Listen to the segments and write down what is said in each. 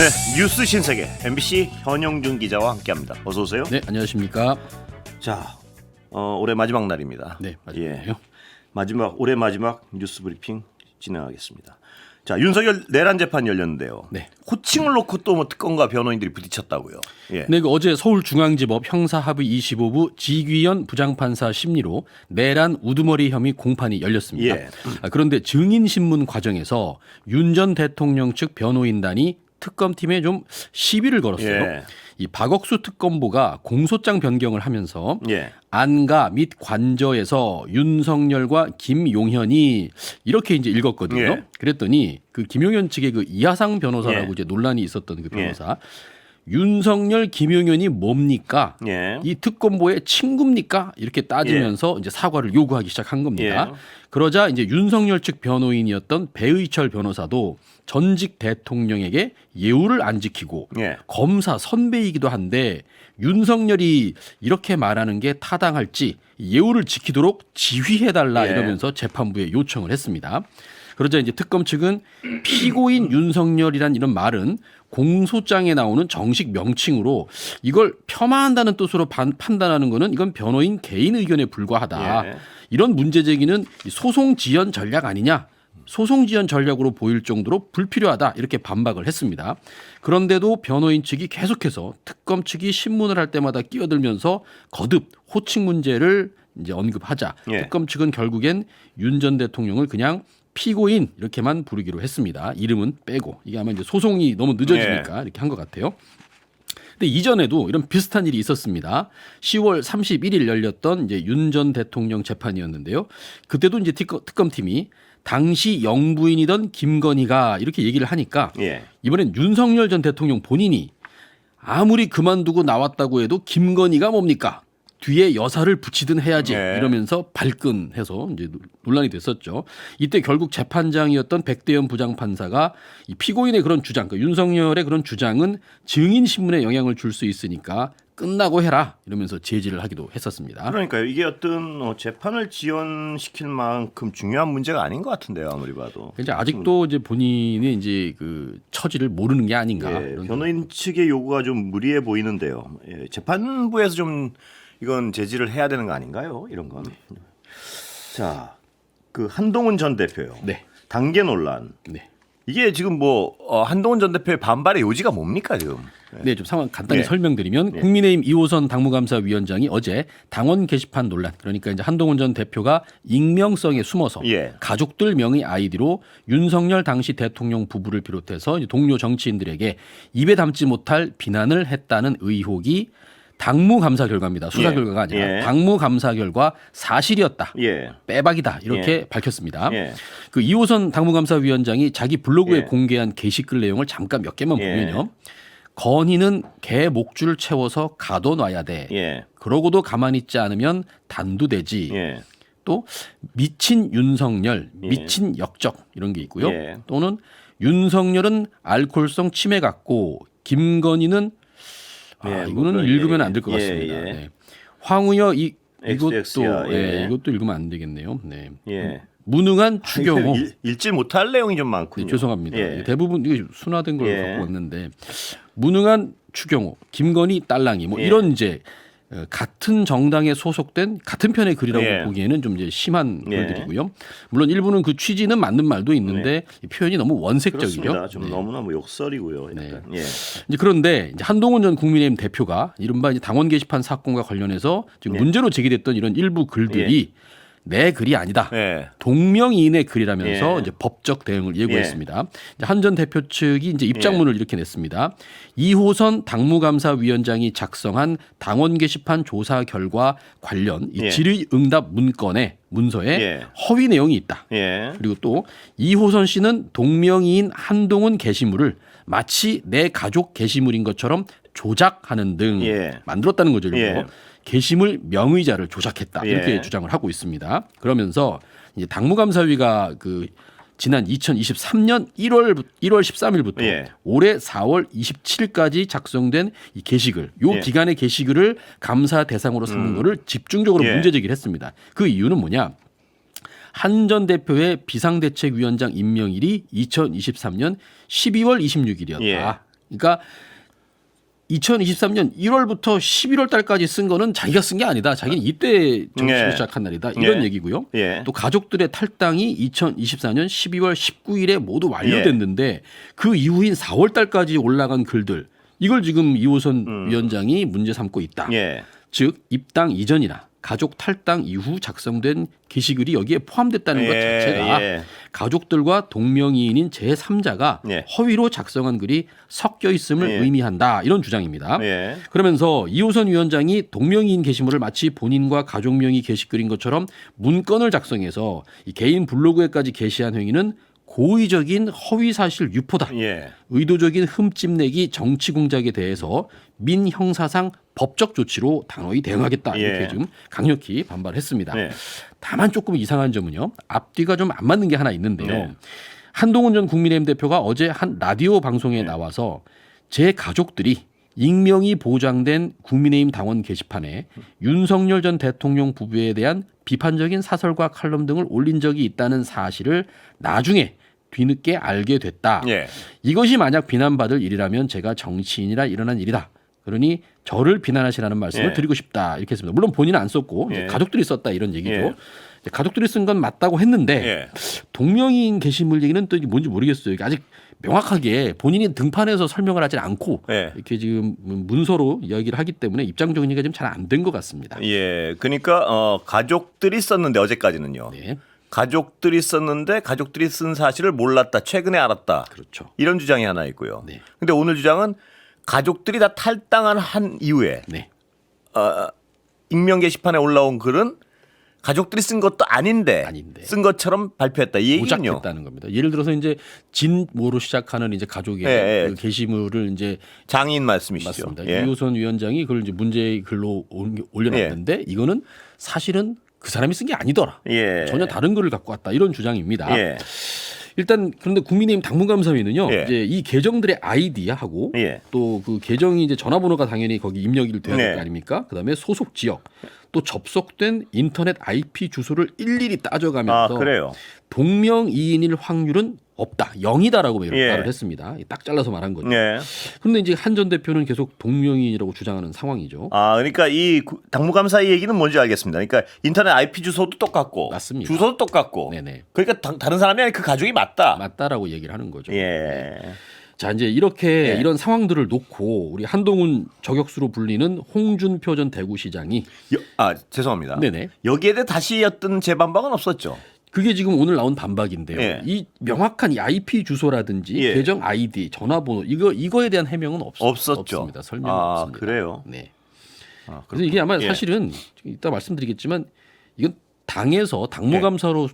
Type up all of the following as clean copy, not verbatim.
네, 뉴스 신세계 MBC 현영준 기자와 함께합니다. 어서 오세요. 네, 안녕하십니까. 자, 올해 마지막 날입니다. 네, 마지막이요. 올해 마지막 뉴스 브리핑 진행하겠습니다. 자, 윤석열 내란 재판 열렸는데요. 네. 호칭을 놓고 또 뭐 특검과 변호인들이 부딪혔다고요. 예. 네, 어제 서울중앙지법 형사합의 25부 지귀현 부장판사 심리로 내란 우두머리 혐의 공판이 열렸습니다. 예. 그런데 증인신문 과정에서 윤 전 대통령 측 변호인단이 특검팀에 좀 시비를 걸었어요. 예. 이 박억수 특검보가 공소장 변경을 하면서 예. 안가 및 관저에서 윤석열과 김용현이 이렇게 이제 읽었거든요. 예. 그랬더니 그 김용현 측의 그 이하상 변호사라고 예. 이제 논란이 있었던 그 변호사 윤석열, 김용현이 뭡니까? 예. 이 특검보의 친구입니까? 이렇게 따지면서 이제 사과를 요구하기 시작한 겁니다. 예. 그러자 이제 윤석열 측 변호인이었던 배의철 변호사도 전직 대통령에게 예우를 안 지키고 예. 검사 선배이기도 한데 윤석열이 이렇게 말하는 게 타당할지 예우를 지키도록 지휘해달라 예. 이러면서 재판부에 요청을 했습니다. 그러자 이제 특검 측은 피고인 윤석열이란 이런 말은 공소장에 나오는 정식 명칭으로 이걸 폄하한다는 뜻으로 판단하는 것은 이건 변호인 개인 의견에 불과하다. 예. 이런 문제 제기는 소송 지연 전략 아니냐. 소송 지연 전략으로 보일 정도로 불필요하다 이렇게 반박을 했습니다. 그런데도 변호인 측이 계속해서 특검 측이 신문을 할 때마다 끼어들면서 거듭 호칭 문제를 이제 언급하자 예. 특검 측은 결국엔 윤 전 대통령을 그냥 피고인 이렇게만 부르기로 했습니다. 이름은 빼고 이게 아마 이제 소송이 너무 늦어지니까 이렇게 한 것 같아요. 근데 이전에도 이런 비슷한 일이 있었습니다. 10월 31일 열렸던 이제 윤 전 대통령 재판이었는데요. 그때도 이제 특검팀이 당시 영부인이던 김건희가 이렇게 얘기를 하니까 예. 이번엔 윤석열 전 대통령 본인이 아무리 그만두고 나왔다고 해도 김건희가 뭡니까? 뒤에 여사를 붙이든 해야지 네. 이러면서 발끈해서 이제 논란이 됐었죠. 이때 결국 재판장이었던 백대현 부장판사가 이 피고인의 그런 주장, 그러니까 윤석열의 그런 주장은 증인 신문에 영향을 줄 수 있으니까 끝나고 해라 이러면서 제지를 하기도 했었습니다. 그러니까요. 이게 어떤 재판을 지연시킬 만큼 중요한 문제가 아닌 것 같은데요. 아무리 봐도. 이제 아직도 이제 본인의 이제 그 처지를 모르는 게 아닌가. 예, 이런 변호인 측의 요구가 좀 무리해 보이는데요. 예, 재판부에서 좀 이건 제지를 해야 되는 거 아닌가요? 이런 건. 자, 그 한동훈 전 대표요. 네. 당계 논란. 네. 이게 지금 뭐 한동훈 전 대표의 반발의 요지가 뭡니까 지금? 네, 좀 상황 간단히 네. 설명드리면 네. 국민의힘 2호선 당무감사위원장이 어제 당원 게시판 논란, 그러니까 이제 한동훈 전 대표가 익명성에 숨어서 예. 가족들 명의 아이디로 윤석열 당시 대통령 부부를 비롯해서 이제 동료 정치인들에게 입에 담지 못할 비난을 했다는 의혹이 당무감사 결과입니다. 수사 예. 결과가 아니라 예. 당무감사 결과 사실이었다. 예. 빼박이다 이렇게 예. 밝혔습니다. 예. 그 2호선 당무감사위원장이 자기 블로그에 예. 공개한 게시글 내용을 잠깐 몇 개만 예. 보면요. 건희는 개 목줄을 채워서 가둬놔야 돼. 예. 그러고도 가만히 있지 않으면 단두대지. 예. 또 미친 윤석열, 예. 미친 역적 이런 게 있고요. 예. 또는 윤석열은 알코올성 치매 같고 김건희는 예, 이거는 뭐, 읽으면 예, 안 될 것 예, 같습니다. 예. 네. 황우여 이것도 XX야, 예. 이것도 읽으면 안 되겠네요. 네. 예. 무능한 추경호. 읽지 못할 내용이 좀 많군요. 네, 죄송합니다. 예. 대부분 이게 순화된 걸 예. 갖고 왔는데 무능한 추경호, 김건희 딸랑이 뭐 예. 이런 이제 같은 정당에 소속된 같은 편의 글이라고 예. 보기에는 좀 이제 심한 예. 글들이고요. 물론 일부는 그 취지는 맞는 말도 있는데 이 표현이 너무 원색적이죠. 그렇습니다. 좀 네. 너무나 뭐 욕설이고요. 약간. 예. 이제 그런데 이제 한동훈 전 국민의힘 대표가 이른바 이제 당원 게시판 사건과 관련해서 지금 예. 문제로 제기됐던 이런 일부 글들이 내 글이 아니다. 예. 동명이인의 글이라면서 예. 이제 법적 대응을 예고했습니다. 한 전 대표 측이 이제 예. 입장문을 이렇게 냈습니다. 2호선 당무감사위원장이 작성한 당원 게시판 조사 결과 관련 이 예. 질의응답 문서에 예. 허위 내용이 있다. 예. 그리고 또 2호선 씨는 동명이인 한동훈 게시물을 마치 내 가족 게시물인 것처럼 조작하는 등 예. 만들었다는 거죠. 일부러. 예. 게시물 명의자를 조작했다. 이렇게 예. 주장을 하고 있습니다. 그러면서 이제 당무감사위가 그 지난 2023년 1월 13일부터 예. 올해 4월 27일까지 작성된 이 게시글, 요 예. 기간의 게시글을 감사 대상으로 삼은 거를 집중적으로 예. 문제 제기를 했습니다. 그 이유는 뭐냐? 한 전 대표의 비상대책위원장 임명일이 2023년 12월 26일이었다. 예. 그러니까 2023년 1월부터 11월 달까지 쓴 거는 자기가 쓴 게 아니다. 자기는 이때 정치를 예. 시작한 날이다. 이런 예. 얘기고요. 예. 또 가족들의 탈당이 2024년 12월 19일에 모두 완료됐는데 그 이후인 4월 달까지 올라간 글들 이걸 지금 이호선 위원장이 문제 삼고 있다. 예. 즉 입당 이전이나 가족 탈당 이후 작성된 게시글이 여기에 포함됐다는 것 예, 자체가 예. 가족들과 동명이인인 제3자가 예. 허위로 작성한 글이 섞여 있음을 예. 의미한다. 이런 주장입니다. 예. 그러면서 이호선 위원장이 동명이인 게시물을 마치 본인과 가족 명의 게시글인 것처럼 문건을 작성해서 이 개인 블로그에까지 게시한 행위는 고의적인 허위사실 유포다. 예. 의도적인 흠집내기 정치 공작에 대해서 민형사상 법적 조치로 단호히 대응하겠다. 이렇게 예. 지금 강력히 반발했습니다. 예. 다만 조금 이상한 점은요. 앞뒤가 좀 안 맞는 게 하나 있는데요. 네. 한동훈 전 국민의힘 대표가 어제 한 라디오 방송에 네. 나와서 제 가족들이 익명이 보장된 국민의힘 당원 게시판에 윤석열 전 대통령 부부에 대한 비판적인 사설과 칼럼 등을 올린 적이 있다는 사실을 나중에 뒤늦게 알게 됐다. 예. 이것이 만약 비난받을 일이라면 제가 정치인이라 일어난 일이다. 그러니 저를 비난하시라는 말씀을 예. 드리고 싶다. 이렇게 했습니다. 물론 본인은 안 썼고 이제 예. 가족들이 썼다 이런 얘기죠. 예. 이제 가족들이 쓴 건 맞다고 했는데 예. 동명이인 게시물 얘기는 또 이게 뭔지 모르겠어요. 이게 아직 명확하게 본인이 등판해서 설명을 하지 않고 예. 이렇게 지금 문서로 이야기를 하기 때문에 입장 정리가 좀 잘 안 된 것 같습니다. 예. 그러니까 가족들이 썼는데 어제까지는요. 네, 가족들이 썼는데 가족들이 쓴 사실을 몰랐다. 최근에 알았다. 그렇죠. 이런 주장이 하나 있고요. 네. 근데 오늘 주장은 가족들이 다 탈당을 한 이후에 네, 익명 게시판에 올라온 글은 가족들이 쓴 것도 아닌데, 아닌데. 쓴 것처럼 발표했다. 이 얘기는요. 오작했다는 겁니다. 예를 들어서 이제 진모로 시작하는 이제 가족의 예, 예. 그 게시물을 이제 장인 말씀이시죠. 맞습니다. 예. 이호선 위원장이 그걸 이제 문제의 글로 올려놨는데 이거는 사실은 그 사람이 쓴 게 아니더라. 예. 전혀 다른 글을 갖고 왔다. 이런 주장입니다. 예. 일단 그런데 국민의힘 당무감사위는요. 예. 이제 이 계정들의 아이디하고 예. 또 그 계정이 이제 전화번호가 당연히 거기 입력이 돼야 될 네. 거 아닙니까? 그다음에 소속 지역 또 접속된 인터넷 IP 주소를 일일이 따져가면서 그래요. 동명이인일 확률은 없다. 0이다라고 예. 말을 했습니다. 딱 잘라서 말한 거죠. 예. 그런데 이제 한 전 대표는 계속 동명이인이라고 주장하는 상황이죠. 그러니까 이 당무감사의 얘기는 뭔지 알겠습니다. 그러니까 인터넷 IP 주소도 똑같고, 맞습니다. 주소도 똑같고, 네네. 그러니까 다른 사람이 아니라 그 가족이 맞다. 맞다라고 얘기를 하는 거죠. 예. 자 이제 이렇게 네. 이런 상황들을 놓고 우리 한동훈 저격수로 불리는 홍준표 전 대구시장이 죄송합니다. 네네. 여기에 대해 다시 어떤 재반박은 없었죠. 그게 지금 오늘 나온 반박인데요. 예. 이 명확한 이 IP 주소라든지 예. 계정 아이디, 전화번호 이거에 대한 해명은 없었죠. 없습니다. 설명은 없습니다. 그래요? 네. 그래서 이게 아마 예. 사실은 이따 말씀드리겠지만 이건 당에서 당무감사로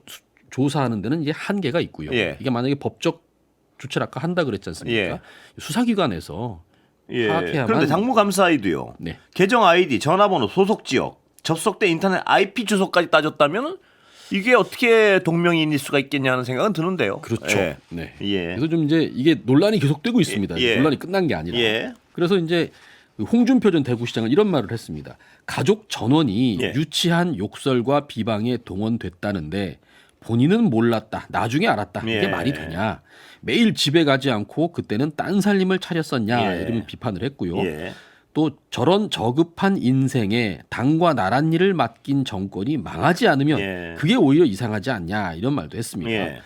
조사하는 데는 이게 한계가 있고요. 예. 이게 만약에 법적 조치를 아까 한다 그랬지 않습니까? 예. 수사기관에서 파악해야만. 그런데 당무감사에도요. 네. 계정 아이디, 전화번호, 소속 지역, 접속된 인터넷 IP 주소까지 따졌다면 이게 어떻게 동명이인일 수가 있겠냐 하는 생각은 드는데요. 그렇죠. 예. 네. 예. 그래서 좀 이제 이게 논란이 계속되고 있습니다. 예. 논란이 끝난 게 아니라. 예. 그래서 이제 홍준표 전 대구시장은 이런 말을 했습니다. 가족 전원이 예. 유치한 욕설과 비방에 동원됐다는데 본인은 몰랐다. 나중에 알았다. 이게 예. 말이 되냐. 매일 집에 가지 않고 그때는 딴 살림을 차렸었냐. 예. 이러면 비판을 했고요. 예. 또 저런 저급한 인생에 당과 나란 일을 맡긴 정권이 망하지 않으면 예. 그게 오히려 이상하지 않냐. 이런 말도 했습니다. 예.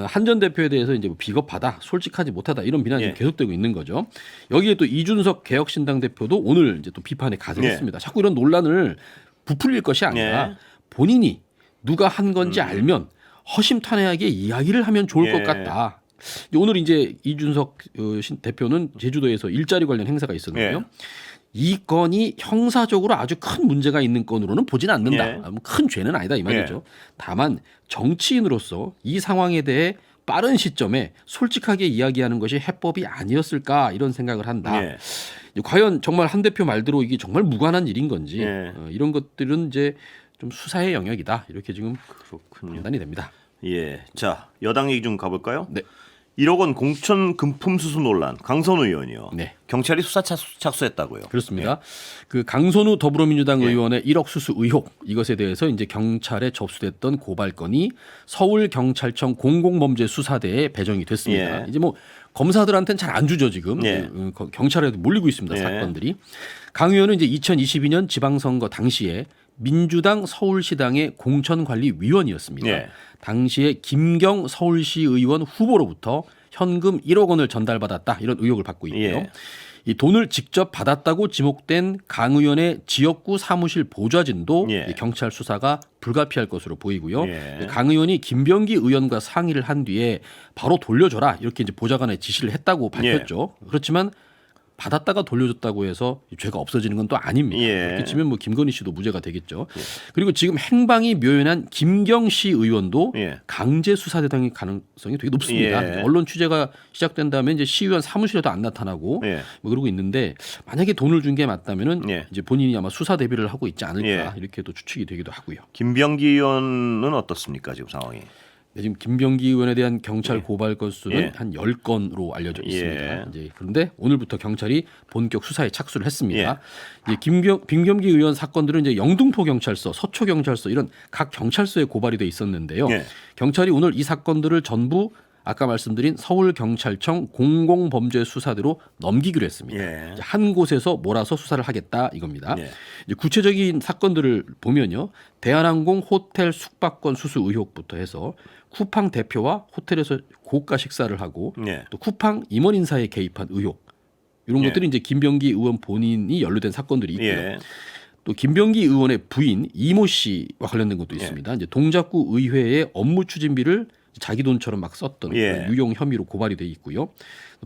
한 전 대표에 대해서 이제 뭐 비겁하다, 솔직하지 못하다 이런 비난이 예. 계속되고 있는 거죠. 여기에 또 이준석 개혁신당 대표도 오늘 이제 또 비판에 가세했습니다. 자꾸 이런 논란을 부풀릴 것이 아니라 예. 본인이 누가 한 건지 알면 허심탄회하게 이야기를 하면 좋을 예. 것 같다. 오늘 이제 이준석 대표는 제주도에서 일자리 관련 행사가 있었는데요. 예. 이 건이 형사적으로 아주 큰 문제가 있는 건으로는 보지는 않는다. 예. 큰 죄는 아니다 이 말이죠. 다만 정치인으로서 이 상황에 대해 빠른 시점에 솔직하게 이야기하는 것이 해법이 아니었을까 이런 생각을 한다. 예. 과연 정말 한 대표 말대로 이게 정말 무관한 일인 건지 예. 이런 것들은 이제 좀 수사의 영역이다. 이렇게 지금 그렇군요. 판단이 됩니다. 예. 자, 여당 얘기 좀 가볼까요? 네. 1억 원 공천 금품 수수 논란 강선우 의원이요. 네. 경찰이 수사 착수했다고요. 그렇습니다. 그 강선우 더불어민주당 예. 의원의 1억 수수 의혹 이것에 대해서 이제 경찰에 접수됐던 고발건이 서울경찰청 공공범죄수사대에 배정이 됐습니다. 예. 이제 뭐 검사들한테는 잘 안 주죠 지금. 예. 경찰에도 몰리고 있습니다 예. 사건들이. 강 의원은 이제 2022년 지방선거 당시에 민주당 서울시당의 공천관리위원이었습니다. 예. 당시에 김경 서울시 의원 후보로부터 현금 1억 원을 전달받았다 이런 의혹을 받고 있고요. 예. 이 돈을 직접 받았다고 지목된 강 의원의 지역구 사무실 보좌진도 예. 이 경찰 수사가 불가피할 것으로 보이고요. 예. 강 의원이 김병기 의원과 상의를 한 뒤에 바로 돌려줘라 이렇게 이제 보좌관에 지시를 했다고 밝혔죠. 그렇지만 받았다가 돌려줬다고 해서 죄가 없어지는 건 또 아닙니다. 예. 그렇게 치면 뭐 김건희 씨도 무죄가 되겠죠. 그리고 지금 행방이 묘연한 김경시 의원도 예. 강제 수사 대상일 가능성이 되게 높습니다. 예. 언론 취재가 시작된다면 이제 시의원 사무실에도 안 나타나고 예. 뭐 그러고 있는데 만약에 돈을 준 게 맞다면은 예. 이제 본인이 아마 수사 대비를 하고 있지 않을까 예. 이렇게도 추측이 되기도 하고요. 김병기 의원은 어떻습니까 지금 상황이? 네, 지금 김병기 의원에 대한 경찰 예. 고발 건수는 예. 한 10건으로 알려져 있습니다. 예. 이제 그런데 오늘부터 경찰이 본격 수사에 착수를 했습니다. 예. 이제 김병기 의원 사건들은 이제 영등포 경찰서, 서초 경찰서 이런 각 경찰서에 고발이 돼 있었는데요. 예. 경찰이 오늘 이 사건들을 전부 아까 말씀드린 서울경찰청 공공범죄수사대로 넘기기로 했습니다. 예. 이제 한 곳에서 몰아서 수사를 하겠다 이겁니다. 예. 이제 구체적인 사건들을 보면요. 대한항공 호텔 숙박권 수수 의혹부터 해서 쿠팡 대표와 호텔에서 고가 식사를 하고 예. 또 쿠팡 임원 인사에 개입한 의혹 이런 예. 것들이 이제 김병기 의원 본인이 연루된 사건들이 있고요. 예. 또 김병기 의원의 부인 이모 씨와 관련된 것도 예. 있습니다. 이제 동작구 의회의 업무 추진비를 자기 돈처럼 막 썼던 예. 그런 유용 혐의로 고발이 돼 있고요.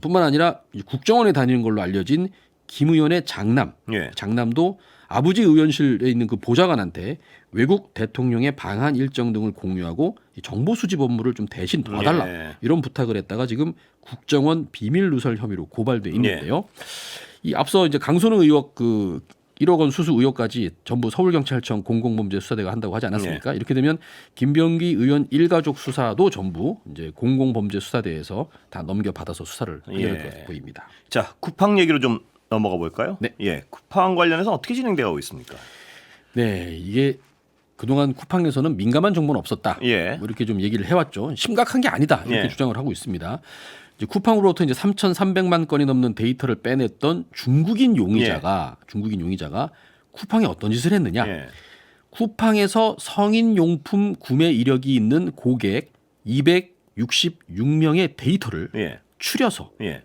뿐만 아니라 국정원에 다니는 걸로 알려진 김 의원의 장남, 예. 장남도 아버지 의원실에 있는 그 보좌관한테 외국 대통령의 방한 일정 등을 공유하고 이 정보 수집 업무를 좀 대신 도와달라 예. 이런 부탁을 했다가 지금 국정원 비밀 누설 혐의로 고발돼 있는데요. 예. 이 앞서 이제 강선우 의원 그 1억 원 수수 의혹까지 전부 서울경찰청 공공범죄수사대가 한다고 하지 않았습니까? 이렇게 되면 김병기 의원 일가족 수사도 전부 이제 공공범죄수사대에서 다 넘겨받아서 수사를 하게 될 것으로 보입니다. 자 쿠팡 얘기로 좀 넘어가 볼까요? 네. 예. 쿠팡 관련해서 어떻게 진행되고 있습니까? 네, 이게 그동안 쿠팡에서는 민감한 정보는 없었다. 예. 뭐 이렇게 좀 얘기를 해왔죠. 심각한 게 아니다. 이렇게 예. 주장을 하고 있습니다. 이제 쿠팡으로부터 이제 3,300만 건이 넘는 데이터를 빼냈던 중국인 용의자가 쿠팡에 어떤 짓을 했느냐? 예. 쿠팡에서 성인 용품 구매 이력이 있는 고객 266명의 데이터를 예. 추려서 예.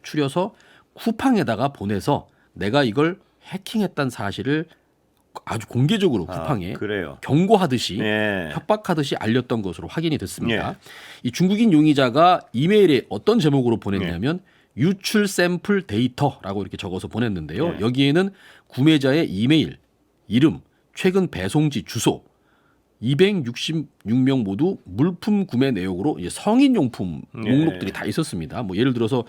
쿠팡에다가 보내서 내가 이걸 해킹했다는 사실을 아주 공개적으로 쿠팡에 그래요. 경고하듯이 예. 협박하듯이 알렸던 것으로 확인이 됐습니다. 이 중국인 용의자가 이메일에 어떤 제목으로 보냈냐면 유출 샘플 데이터라고 이렇게 적어서 보냈는데요. 예. 여기에는 구매자의 이메일, 이름, 최근 배송지, 주소 266명 모두 물품 구매 내역으로 이제 성인용품 예. 목록들이 다 있었습니다. 뭐 예를 들어서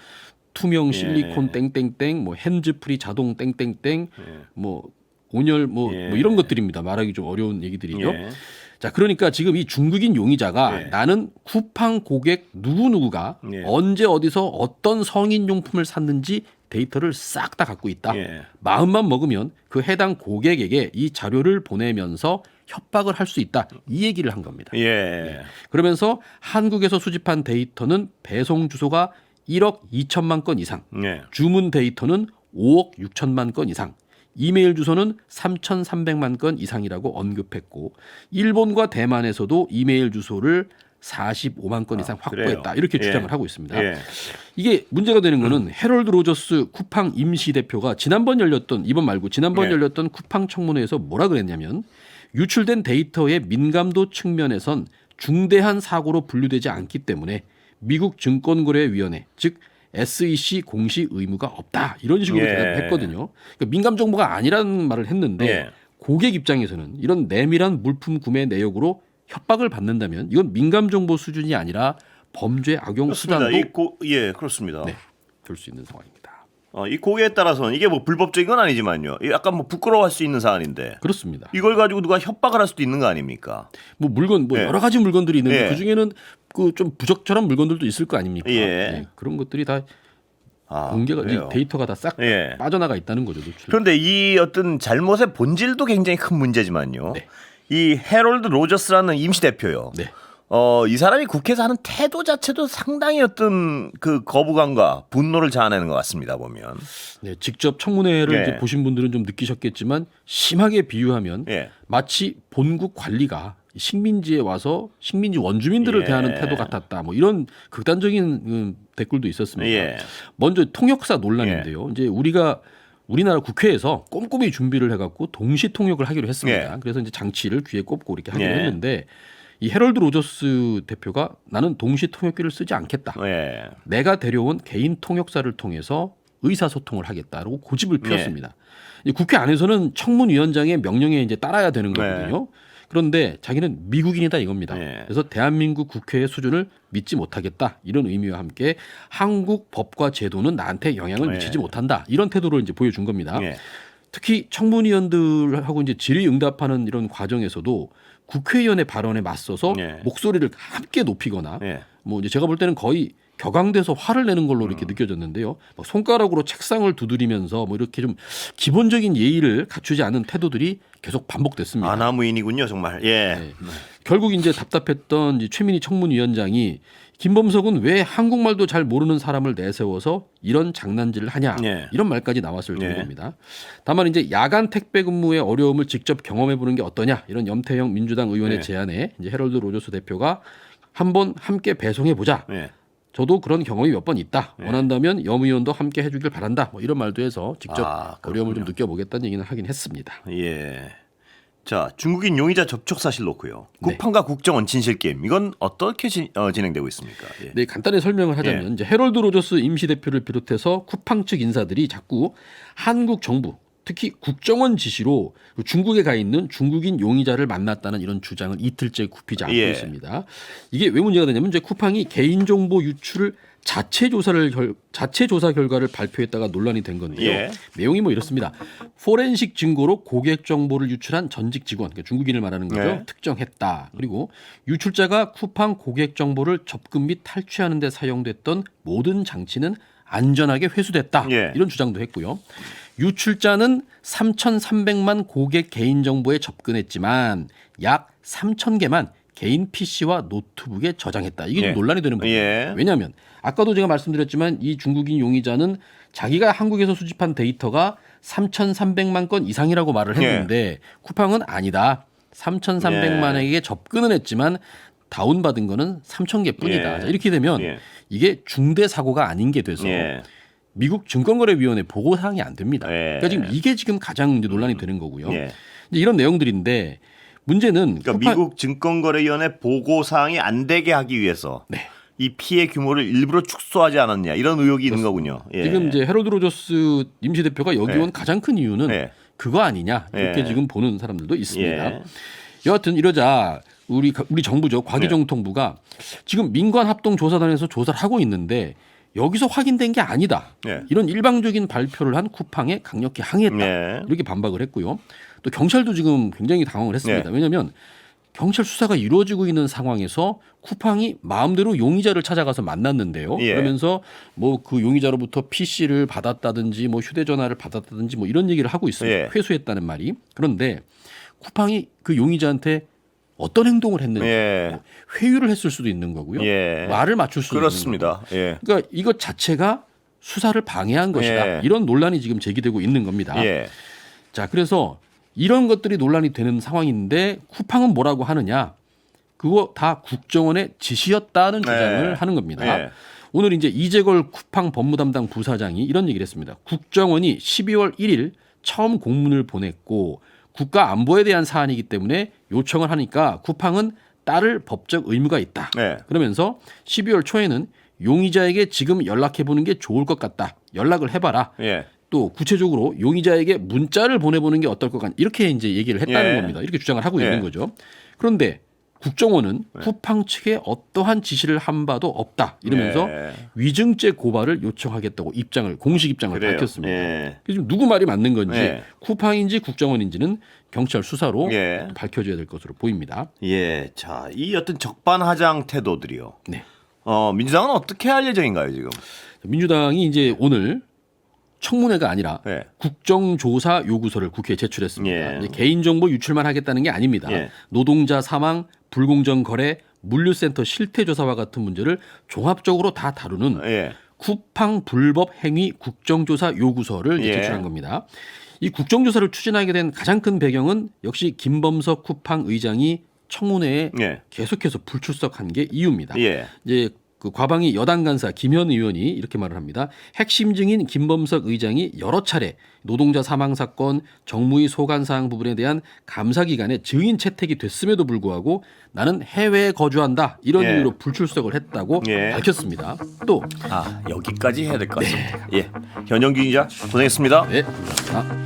투명 실리콘 땡땡땡, 뭐 핸즈프리 자동 땡땡땡, 뭐 온열 뭐 이런 것들입니다. 말하기 좀 어려운 얘기들이죠. 예. 자, 그러니까 지금 이 중국인 용의자가 예. 나는 쿠팡 고객 누구누구가 예. 언제 어디서 어떤 성인용품을 샀는지 데이터를 싹 다 갖고 있다. 예. 마음만 먹으면 그 해당 고객에게 이 자료를 보내면서 협박을 할 수 있다. 이 얘기를 한 겁니다. 예. 그러면서 한국에서 수집한 데이터는 배송 주소가 1억 2천만 건 이상, 예. 주문 데이터는 5억 6천만 건 이상, 이메일 주소는 3,300만 건 이상이라고 언급했고 일본과 대만에서도 이메일 주소를 45만 건 이상 확보했다. 그래요? 이렇게 예. 주장을 하고 있습니다. 예. 이게 문제가 되는 거는 헤럴드 로저스 쿠팡 임시 대표가 이번 말고 지난번 예. 열렸던 쿠팡 청문회에서 뭐라 그랬냐면 유출된 데이터의 민감도 측면에선 중대한 사고로 분류되지 않기 때문에 미국 증권거래위원회 즉 SEC 공시 의무가 없다 이런 식으로 예. 대답했거든요. 그러니까 민감 정보가 아니라는 말을 했는데 예. 고객 입장에서는 이런 내밀한 물품 구매 내역으로 협박을 받는다면 이건 민감 정보 수준이 아니라 범죄 악용 수단도 예, 그렇습니다. 네, 될 수 있는 상황입니다. 이 고객에 따라서는 이게 뭐 불법적인 건 아니지만요. 약간 뭐 부끄러워할 수 있는 사안인데 그렇습니다. 이걸 가지고 누가 협박을 할 수도 있는 거 아닙니까? 뭐 물건 뭐 예. 여러 가지 물건들이 있는데 예. 그 중에는 그 좀 부적절한 물건들도 있을 거 아닙니까? 예. 네, 그런 것들이 다 공개가 그래요. 데이터가 다 싹 예. 빠져나가 있다는 거죠. 노출. 그런데 이 어떤 잘못의 본질도 굉장히 큰 문제지만요. 네. 이 해롤드 로저스라는 임시 대표요. 네. 이 사람이 국회에서 하는 태도 자체도 상당히 어떤 그 거부감과 분노를 자아내는 것 같습니다. 보면. 네, 직접 청문회를 예. 이제 보신 분들은 좀 느끼셨겠지만 심하게 비유하면 예. 마치 본국 관리가 식민지에 와서 식민지 원주민들을 예. 대하는 태도 같았다. 뭐 이런 극단적인 댓글도 있었습니다. 예. 먼저 통역사 논란인데요. 이제 우리나라 국회에서 꼼꼼히 준비를 해갖고 동시 통역을 하기로 했습니다. 예. 그래서 이제 장치를 귀에 꼽고 이렇게 하기로 예. 했는데 이 해럴드 로저스 대표가 나는 동시 통역기를 쓰지 않겠다. 예. 내가 데려온 개인 통역사를 통해서 의사소통을 하겠다라고 고집을 피웠습니다. 이 국회 안에서는 청문위원장의 명령에 이제 따라야 되는 거거든요. 그런데 자기는 미국인이다 이겁니다. 네. 그래서 대한민국 국회의 수준을 믿지 못하겠다 이런 의미와 함께 한국 법과 제도는 나한테 영향을 네. 미치지 못한다 이런 태도를 이제 보여준 겁니다. 예. 특히 청문위원들하고 이제 질의응답하는 이런 과정에서도 국회의원의 발언에 맞서서 네. 목소리를 함께 높이거나 예. 뭐 이제 제가 볼 때는 거의 격앙돼서 화를 내는 걸로 이렇게 느껴졌는데요. 막 손가락으로 책상을 두드리면서 뭐 이렇게 좀 기본적인 예의를 갖추지 않은 태도들이 계속 반복됐습니다. 아나무인이군요, 정말. 예. 네. 결국 이제 답답했던 이제 최민희 청문위원장이 김범석은 왜 한국말도 잘 모르는 사람을 내세워서 이런 장난질을 하냐 네. 이런 말까지 나왔을 네. 정도입니다. 다만 이제 야간 택배 근무의 어려움을 직접 경험해 보는 게 어떠냐 이런 염태영 민주당 의원의 네. 제안에 이제 해럴드 로저스 대표가 한번 함께 배송해 보자. 예. 저도 그런 경험이 몇 번 있다. 원한다면 염 의원도 함께 해주길 바란다. 뭐 이런 말도 해서 직접 그렇군요. 어려움을 좀 느껴보겠다는 얘기는 하긴 했습니다. 예. 자, 중국인 용의자 접촉 사실 놓고요. 네. 국방과 국정원 진실 게임 이건 어떻게 진행되고 있습니까? 예. 네, 간단히 설명을 하자면 이제 해럴드 로저스 임시 대표를 비롯해서 쿠팡 측 인사들이 자꾸 한국 정부 특히 국정원 지시로 중국에 가 있는 중국인 용의자를 만났다는 이런 주장을 이틀째 굽히지 않고 예. 있습니다. 이게 왜 문제가 되냐면 이제 쿠팡이 개인정보 유출을 자체 조사 결과를 발표했다가 논란이 된 건데요. 예. 내용이 뭐 이렇습니다. 포렌식 증거로 고객 정보를 유출한 전직 직원, 그러니까 중국인을 말하는 거죠. 네. 특정했다. 그리고 유출자가 쿠팡 고객 정보를 접근 및 탈취하는 데 사용됐던 모든 장치는 안전하게 회수됐다. 예. 이런 주장도 했고요. 유출자는 3,300만 고객 개인정보에 접근했지만 약 3,000개만 개인 PC와 노트북에 저장했다. 이게 좀 예. 논란이 되는 부분이에요. 예. 왜냐하면 아까도 제가 말씀드렸지만 이 중국인 용의자는 자기가 한국에서 수집한 데이터가 3,300만 건 이상이라고 말을 했는데 쿠팡은 아니다. 3,300만에게 접근은 했지만 다운받은 거는 3,000개 뿐이다. 예. 자, 이렇게 되면 예. 이게 중대 사고가 아닌 게 돼서 예. 미국 증권거래위원회 보고 사항이 안 됩니다. 예. 그러니까 지금 이게 지금 가장 이제 논란이 되는 거고요. 예. 이제 이런 내용들인데 문제는 그러니까 쿠팡- 미국 증권거래위원회 보고 사항이 안 되게 하기 위해서 네. 이 피해 규모를 일부러 축소하지 않았냐 이런 의혹이 있는 거군요. 예. 지금 이제 해럴드 로저스 임시 대표가 여기 예. 온 가장 큰 이유는 예. 그거 아니냐 이렇게 예. 지금 보는 사람들도 있습니다. 예. 여하튼 이러자 우리 정부죠 과기정통부가 지금 민관합동조사단에서 조사를 하고 있는데 여기서 확인된 게 아니다. 예. 이런 일방적인 발표를 한 쿠팡에 강력히 항의했다. 예. 이렇게 반박을 했고요. 또 경찰도 지금 굉장히 당황을 했습니다. 예. 왜냐하면 경찰 수사가 이루어지고 있는 상황에서 쿠팡이 마음대로 용의자를 찾아가서 만났는데요. 예. 그러면서 뭐 그 용의자로부터 PC를 받았다든지 뭐 휴대전화를 받았다든지 뭐 이런 얘기를 하고 있습니다. 예. 회수했다는 말이. 그런데 쿠팡이 그 용의자한테 어떤 행동을 했는지 예. 뭐 회유를 했을 수도 있는 거고요. 예. 말을 맞출 수도 있는 거고. 그렇습니다. 예. 그러니까 이것 자체가 수사를 방해한 것이다. 예. 이런 논란이 지금 제기되고 있는 겁니다. 예. 자, 그래서 이런 것들이 논란이 되는 상황인데 쿠팡은 뭐라고 하느냐? 그거 다 국정원의 지시였다는 주장을 네. 하는 겁니다. 네. 오늘 이제 이재걸 쿠팡 법무담당 부사장이 이런 얘기를 했습니다. 국정원이 12월 1일 처음 공문을 보냈고 국가 안보에 대한 사안이기 때문에 요청을 하니까 쿠팡은 따를 법적 의무가 있다. 네. 그러면서 12월 초에는 용의자에게 지금 연락해 보는 게 좋을 것 같다. 연락을 해봐라. 예. 또 구체적으로 용의자에게 문자를 보내보는 게 어떨 것 같냐 이렇게 이제 얘기를 했다는 예. 겁니다. 이렇게 주장을 하고 예. 있는 거죠. 그런데 국정원은 쿠팡 측에 어떠한 지시를 한 바도 없다 이러면서 예. 위증죄 고발을 요청하겠다고 공식 입장을 그래요. 밝혔습니다. 예. 그래서 지금 누구 말이 맞는 건지 예. 쿠팡인지 국정원인지는 경찰 수사로 예. 밝혀져야 될 것으로 보입니다. 예, 자, 이 어떤 적반하장 태도들이요. 네. 민주당은 어떻게 할 예정인가요 지금? 민주당이 이제 오늘 청문회가 아니라 예. 국정조사 요구서를 국회에 제출했습니다. 예. 이제 개인정보 유출만 하겠다는 게 아닙니다. 예. 노동자 사망, 불공정 거래, 물류센터 실태조사와 같은 문제를 종합적으로 다 다루는 예. 쿠팡 불법 행위 국정조사 요구서를 예. 제출한 겁니다. 이 국정조사를 추진하게 된 가장 큰 배경은 역시 김범석 쿠팡 의장이 청문회에 예. 계속해서 불출석한 게 이유입니다. 예. 이제 그 과방위 여당 간사 김현 의원이 이렇게 말을 합니다. 핵심 증인 김범석 의장이 여러 차례 노동자 사망 사건, 정무위 소관 사항 부분에 대한 감사 기간에 증인 채택이 됐음에도 불구하고 나는 해외에 거주한다 이런 예. 이유로 불출석을 했다고 예. 밝혔습니다. 또 여기까지 해야 될 것 같습니다. 예, 현영규 기자 고생했습니다. 네, 감사합니다.